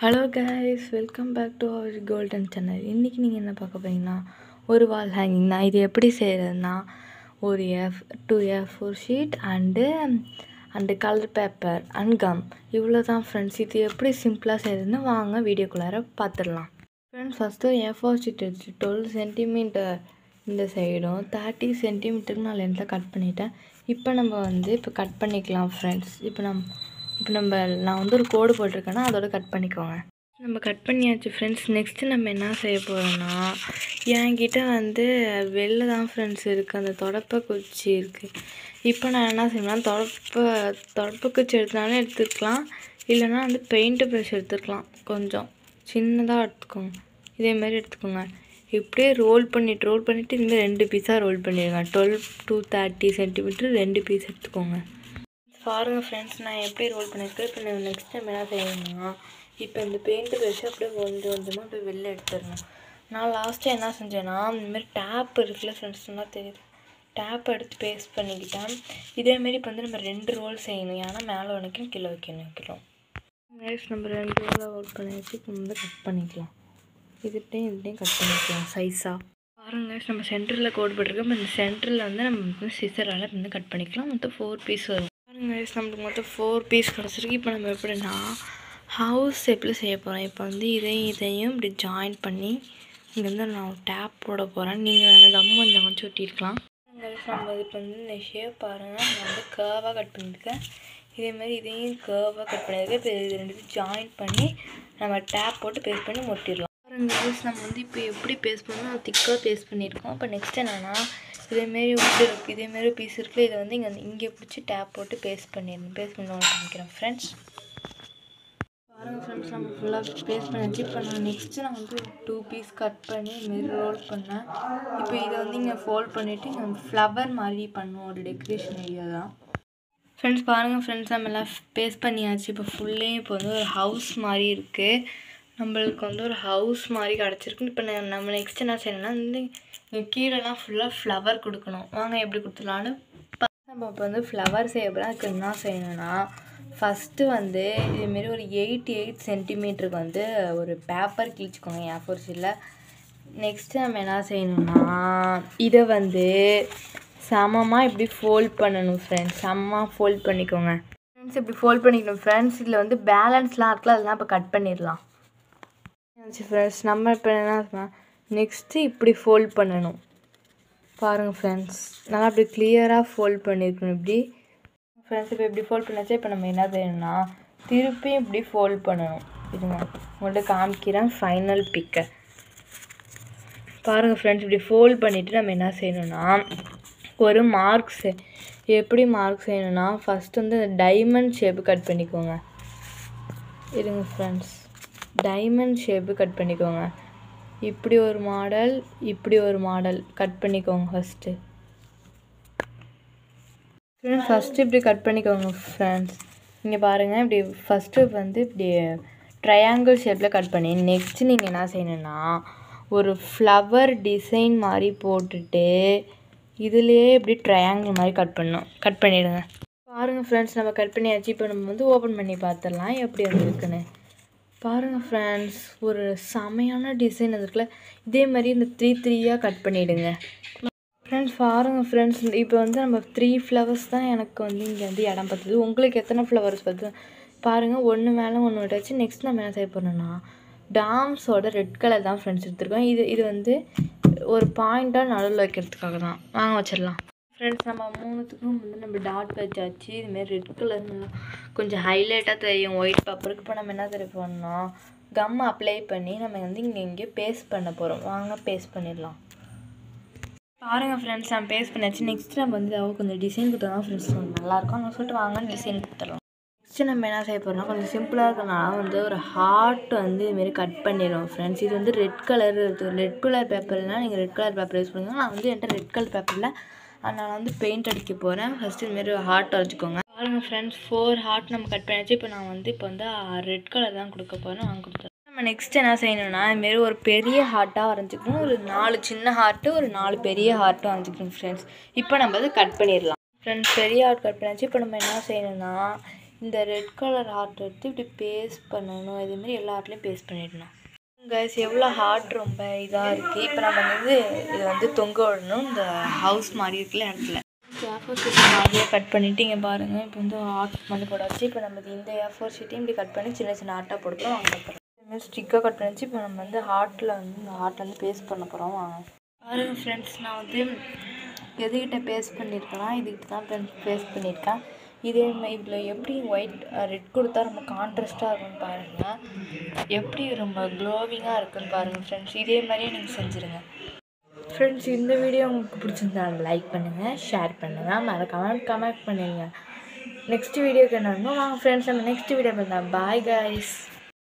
Hello guys, welcome back to our golden channel. இன்றைக்கி நீங்கள் என்ன பார்க்க போகிறீங்கன்னா, ஒரு வால் ஹேங்கிங் தான். இது எப்படி செய்கிறதுனா, ஒரு A4 sheet and colour paper and come, இவ்வளோ தான் ஃப்ரெண்ட்ஸ். இது எப்படி சிம்பிளாக செய்கிறதுன்னு வாங்க வீடியோக்குள்ளார பார்த்துடலாம். ஃப்ரெண்ட்ஸ், ஃபஸ்ட்டு A4 ஷீட் எடுத்து 12 சென்டிமீட்டர் இந்த சைடும் 30 சென்டிமீட்டருக்கு நான் லென்த்தில் கட் பண்ணிட்டேன். இப்போ நம்ம கட் பண்ணிக்கலாம் ஃப்ரெண்ட்ஸ். நான் ஒரு கோடு போட்டிருக்கேன்னா அதோட கட் பண்ணிக்கோங்க. நம்ம கட் பண்ணியாச்சு ஃப்ரெண்ட்ஸ். நெக்ஸ்ட்டு நம்ம என்ன செய்ய போகிறோன்னா, என்கிட்ட வெளில தான் ஃப்ரெண்ட்ஸ் இருக்குது, அந்த தொடப்ப குச்சி இருக்குது. இப்போ நான் என்ன செய்யணும்னா, தொடப்ப குச்சி எடுத்தாலும் எடுத்துக்கலாம், இல்லைனா பெயிண்ட்டு ப்ரஷ் எடுத்துக்கலாம். கொஞ்சம் சின்னதாக எடுத்துக்கோங்க, இதேமாரி எடுத்துக்கோங்க. இப்படியே ரோல் பண்ணிவிட்டு இதுமாதிரி 2 பீஸாக ரோல் பண்ணிடுங்க. 12 to 30 சென்டிமீட்டர் 2 பீஸ் எடுத்துக்கோங்க. பாருங்கள் ஃப்ரெண்ட்ஸ், நான் எப்படி ரோல் பண்ணியிருக்கேன். இப்போ நான் நெக்ஸ்ட் டைம் என்ன செய்யணும்னா, இப்போ இந்த பெயிண்ட்டு ப்ரஷ் அப்படியே கொஞ்சமாக அப்படியே வெளில எடுத்துடணும். நான் லாஸ்ட்டாக என்ன செஞ்சேன்னா, இந்தமாதிரி டேப் இருக்குல்ல ஃப்ரெண்ட்ஸ், சொன்னால் தெரியுது, டேப் எடுத்து பேஸ்ட் பண்ணிக்கிட்டேன். இதேமாரி இப்போ நம்ம 2 ரோல் செய்யணும், ஏன்னா மேலே வைக்கணும் கீழே வைக்கணும். நெக்ஸ்ட் நம்ம 2 ரோலாக ரோல் பண்ணியாச்சு. இப்போ கட் பண்ணிக்கலாம். இதுட்டையும் கட் பண்ணிக்கலாம் சைஸாக. பாருங்கள், நம்ம சென்டரில் கோடு போட்டிருக்கோம். இப்போ இந்த சென்டரில் நம்ம சிசரால் கட் பண்ணிக்கலாம். மொத்தம் 4 பீஸ் வரும். பாருங்கள், நம்மளுக்கு மொத்தம் 4 பீஸ் கிடச்சிருக்கு. இப்போ நம்ம எப்படின்னா ஹவுஸ் ஷேப்பில் செய்ய போகிறோம். இப்போ இதையும் இப்படி ஜாயின் பண்ணி இங்கேருந்து நான் டேப் போட போகிறேன். நீங்கள் கம் கொஞ்சம் ஒட்டியிருக்கலாம். நம்ம இப்போ இந்த ஷேப் பாருங்கள், நான் கர்வாக கட் பண்ணியிருக்கேன். இதேமாதிரி இதையும் கர்வாக கட் பண்ணியிருக்கேன். இப்போ இது 2 ஜாயின் பண்ணி நம்ம டேப் போட்டு பேஸ்ட் பண்ணி ஒட்டிடலாம். பாருங்கள், நம்ம இப்போ எப்படி பேஸ்ட் பண்ணணும், திக்காக பேஸ்ட் பண்ணியிருக்கோம். இப்போ நெக்ஸ்ட் என்னென்னா, இதேமாரி பீஸ் இருக்குது. இதை இங்கே பிடிச்சி டேப் போட்டு பேஸ்ட் பண்ணி காமிக்கிறேன் ஃப்ரெண்ட்ஸ். பாருங்கள் ஃப்ரெண்ட்ஸ், நம்ம ஃபுல்லாக பேஸ்ட் பண்ணியாச்சு. இப்போ நான் நெக்ஸ்ட்டு 2 பீஸ் கட் பண்ணி இதுமாரி ரோல் பண்ணேன். இப்போ இதை இங்கே ஃபோல்ட் பண்ணிவிட்டு இங்கே ஃப்ளவர் மாதிரி பண்ணுவோம், ஒரு டெக்கரேஷன் ஐடியா தான் ஃப்ரெண்ட்ஸ். பாருங்கள் ஃப்ரெண்ட்ஸ், நம்ம எல்லாம் பேஸ்ட் பண்ணியாச்சு. இப்போ ஃபுல்லையும் இப்போ ஒரு ஹவுஸ் மாதிரி இருக்குது. நம்மளுக்கு ஒரு ஹவுஸ் மாதிரி கிடச்சிருக்கு. இப்போ நம்ம நெக்ஸ்ட் என்ன செய்யணும்னா, இங்கே கீழெல்லாம் ஃபுல்லாக ஃப்ளவர் கொடுக்கணும். வாங்க எப்படி கொடுத்துடலான்னு. நம்ம இப்போ ஃப்ளவர் செய்ய போகிறோம். அதுக்கு என்ன செய்யணும்னா, ஃபஸ்ட்டு இதுமாரி ஒரு 8 சென்டிமீட்டருக்கு ஒரு பேப்பர் கிழிச்சிக்கோங்க A4 ஷீட்டில். நெக்ஸ்ட்டு நம்ம என்ன செய்யணும்னா, இதை சமமாக இப்படி ஃபோல்ட் பண்ணணும் ஃப்ரெண்ட்ஸ். சமமாக ஃபோல்ட் பண்ணிக்கோங்க ஃப்ரெண்ட்ஸ். இப்படி ஃபோல்ட் பண்ணிக்கணும் ஃப்ரெண்ட்ஸ். இதில் பேலன்ஸ்லாம் இருக்குல்ல, அதெல்லாம் இப்போ கட் பண்ணிடலாம் ஃப்ரெண்ட்ஸ். நம்ம இப்போ என்ன நெக்ஸ்ட்டு இப்படி ஃபோல்ட் பண்ணணும். பாருங்கள் ஃப்ரெண்ட்ஸ், நல்லா அப்படி கிளியராக ஃபோல்ட் பண்ணியிருக்கணும் இப்படி ஃப்ரெண்ட்ஸ். இப்போ இப்படி ஃபோல்ட் பண்ணாச்சு. இப்போ நம்ம என்ன செய்யணும்னா, திருப்பியும் இப்படி ஃபோல்ட் பண்ணணும். இதுங்க உங்கள்கிட்ட காமிக்கிறேன் ஃபைனல் பிக்கை. பாருங்கள் ஃப்ரெண்ட்ஸ், இப்படி ஃபோல்ட் பண்ணிவிட்டு நம்ம என்ன செய்யணும்னா, ஒரு மார்க்ஸு எப்படி மார்க் செய்யணும்னா, ஃபஸ்ட்டு டைமண்ட் ஷேப்பு கட் பண்ணிக்கோங்க. இருங்க ஃப்ரெண்ட்ஸ், டைமண்ட் ஷேப்பு கட் பண்ணிக்கோங்க. இப்படி ஒரு மாடல் கட் பண்ணிக்கோங்க ஃபஸ்ட்டு இப்படி கட் பண்ணிக்கோங்க ஃப்ரெண்ட்ஸ். இங்கே பாருங்கள், இப்படி ஃபஸ்ட்டு இப்படி ட்ரையாங்கிள் ஷேப்பில் கட் பண்ணி நெக்ஸ்ட்டு நீங்கள் என்ன செய்யணுன்னா, ஒரு ஃப்ளவர் டிசைன் மாதிரி போட்டுட்டு இதுலேயே இப்படி ட்ரையாங்கிள் மாதிரி கட் பண்ணிவிடுங்க. பாருங்கள் ஃப்ரெண்ட்ஸ், நம்ம கட் பண்ணியாச்சு. இப்போ நம்ம ஓப்பன் பண்ணி பார்த்துடலாம் எப்படி இருக்குன்னு. பாருங்கள் ஃப்ரெண்ட்ஸ், ஒரு செமையான டிசைன் இருக்குல்ல. இதே மாதிரி இந்த 3 கட் பண்ணிவிடுங்க ஃப்ரெண்ட்ஸ். பாருங்கள் ஃப்ரெண்ட்ஸ், இப்போ நம்ம 3 ஃப்ளவர்ஸ் தான் எனக்கு இங்கே இடம் பார்த்துது. உங்களுக்கு எத்தனை ஃப்ளவர்ஸ் பார்த்து பாருங்கள். ஒன்று மேலே ஒன்று விட்டாச்சு. நெக்ஸ்ட் நம்ம என்ன செய்ய போகிறோம்னா, டாம்ஸோட ரெட் கலர் தான் ஃப்ரெண்ட்ஸ் எடுத்துருக்கோம். இது ஒரு பாயிண்ட்டாக நடுவில் வைக்கிறதுக்காக தான். வாங்க வச்சிடலாம் ஃப்ரெண்ட்ஸ். நம்ம 3த்துக்கும் நம்ம டாட் வச்சாச்சு. இதுமாரி ரெட் கலர் கொஞ்சம் ஹைலைட்டாக தெரியும் ஒயிட் பேப்பருக்கு. இப்போ நம்ம என்ன தெரிய போகிறோம்னா, கம் அப்ளை பண்ணி நம்ம இங்கே பேஸ்ட் பண்ண போகிறோம். வாங்க பேஸ்ட் பண்ணிடலாம். பாருங்கள் ஃப்ரெண்ட்ஸ், நம்ம பேஸ்ட் பண்ணியாச்சு. நெக்ஸ்ட் நம்ம கொஞ்சம் டிசைன் கொடுத்தா தான் ஃப்ரெண்ட்ஸ் நல்லாயிருக்கும். நம்ம சொல்லிட்டு வாங்க டிசைன் கொடுத்துடலாம். நெக்ஸ்ட்டு நம்ம என்ன செய்ய போகிறோம்னா, கொஞ்சம் சிம்பிளாக இருக்கனால ஒரு ஹார்ட் இதுமாரி கட் பண்ணிடுவோம் ஃப்ரெண்ட்ஸ். இது ரெட் கலர் பேப்பர்னால் நீங்கள் ரெட் கலர் பேப்பர் யூஸ் பண்ணுங்க. நான் என்கிட்ட ரெட் கலர் பேப்பரில் அதனால் பெயிண்ட் அடிக்க போகிறேன். ஃபஸ்ட்டு இதுமாரி ஹார்ட் வரைச்சிக்கோங்க. பாருங்கள் ஃப்ரெண்ட்ஸ், 4 ஹார்ட் நம்ம கட் பண்ணியாச்சு. இப்போ நான் ரெட் கலர் தான் கொடுக்க போகிறேன். வாங்க கொடுத்துறேன். நம்ம நெக்ஸ்ட் என்ன செய்யணும்னா, இதுமாரி ஒரு பெரிய ஹார்ட்டாக வரைஞ்சிக்கணும். ஒரு 4 சின்ன ஹார்ட்டு, ஒரு 4 பெரிய ஹார்ட்டும் வரைஞ்சிக்கணும் ஃப்ரெண்ட்ஸ். இப்போ நம்ம கட் பண்ணிடலாம் ஃப்ரெண்ட்ஸ். பெரிய ஹார்ட் கட் பண்ணியாச்சு. இப்போ நம்ம என்ன செய்யணும்னா, இந்த ரெட் கலர் ஹார்ட் எடுத்து இப்படி பேஸ்ட் பண்ணணும். இதேமாரி எல்லா ஹார்ட்லேயும் பேஸ்ட் பண்ணிடணும். கைஸ் எவ்வளோ ஹார்ட் ரொம்ப இதாக இருக்குது. இப்போ நம்ம வந்து இதை வந்து தொங்க விடணும் இந்த ஹவுஸ் மாதிரி இருக்குல்ல இடத்துல. A4 ஷீட் மாதிரியே கட் பண்ணிவிட்டு இங்கே பாருங்கள். இப்போ வந்து ஹார்ட் மாதிரி போடாச்சு. இப்போ நம்ம இந்த A4 ஷீட்டையும் இப்படி கட் பண்ணி சின்ன சின்ன ஹார்ட்டாக போடுறோம். வாங்க இதுமாதிரி ஸ்டிக்காக கட் பண்ணிச்சு. இப்போ நம்ம வந்து ஹார்ட்டில் வந்து இந்த ஹார்ட் வந்து பேஸ்ட் பண்ண போகிறோம். வாங்க பாருங்கள் ஃப்ரெண்ட்ஸ், நான் வந்து எதுக்கிட்ட பேஸ்ட் பண்ணியிருக்கேன்னா இதுக்கிட்ட தான் பேஸ்ட் பண்ணியிருக்கேன். இதில் எப்படி ரெட் கொடுத்தா ரொம்ப கான்ட்ராஸ்ட்டாக இருக்குன்னு பாருங்கள். எப்படி ரொம்ப க்ளோவிங்காக இருக்குன்னு பாருங்கள் ஃப்ரெண்ட்ஸ். இதே மாதிரியே நீங்கள் செஞ்சுருங்க ஃப்ரெண்ட்ஸ். இந்த வீடியோ உங்களுக்கு பிடிச்சிருந்தா லைக் பண்ணுங்கள், ஷேர் பண்ணுங்கள், மறக்காமல் கமெண்ட் பண்ணுங்கள். நெக்ஸ்ட் வீடியோக்கு என்ன வாங்க ஃப்ரெண்ட்ஸ், நம்ம நெக்ஸ்ட் வீடியோ பண்ணலாம். Bye guys.